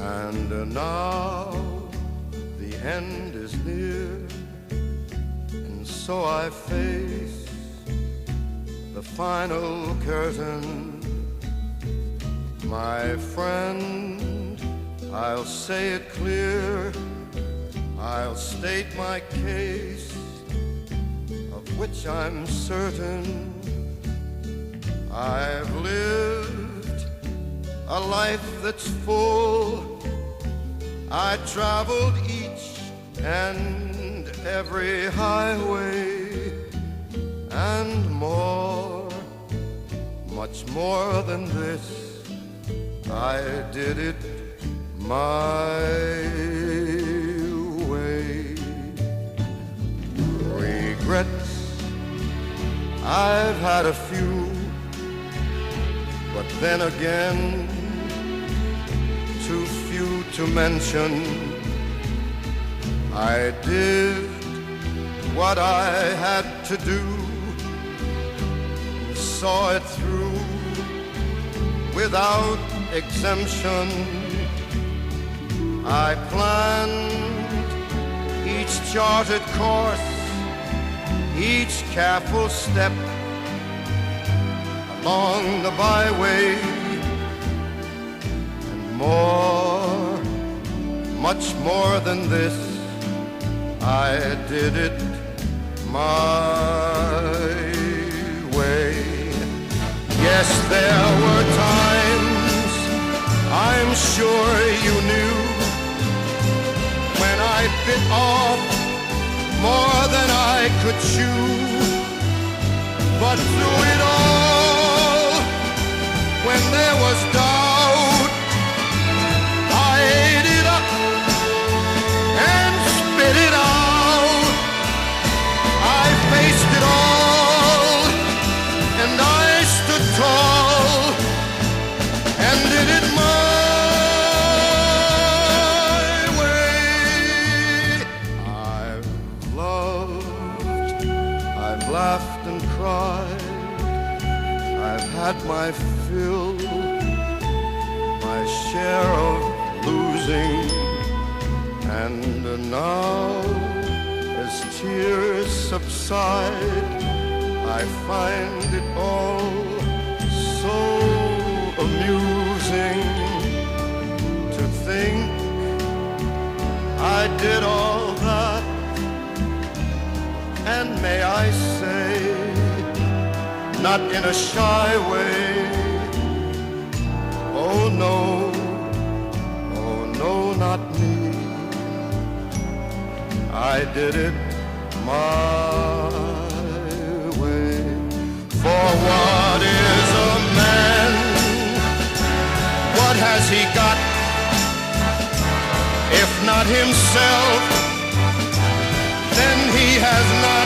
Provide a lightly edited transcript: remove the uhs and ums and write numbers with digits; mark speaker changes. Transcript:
Speaker 1: And now the end is near, and so I face the final curtain. My friend, I'll say it clear, I'll state my case, of which I'm certain. I've lived a life that's full. I traveled each and every highway, and more, much more than this, I did it my way. Regrets, I've had a few, but then again, too few to mention. I did what I had to do, saw it through without exemption. I planned each charted course, each careful step along the byway, and more, much more than this, I did it my way. Yes, there were times, I'm sure you knew, when I bit off more than I could chew. But through it all, when there was doubt, I ate it up and spit it out. I faced it all, and I stood tall, and did it my way. I've loved, I've laughed and cried, I've had my fill, my share of losing, and now, as tears subside, I find it all so amusing to think I did all that, and may I say, not in a shy way. Oh no, not me. I did it my way. For what is a man? What has he got, if not himself? Then he has not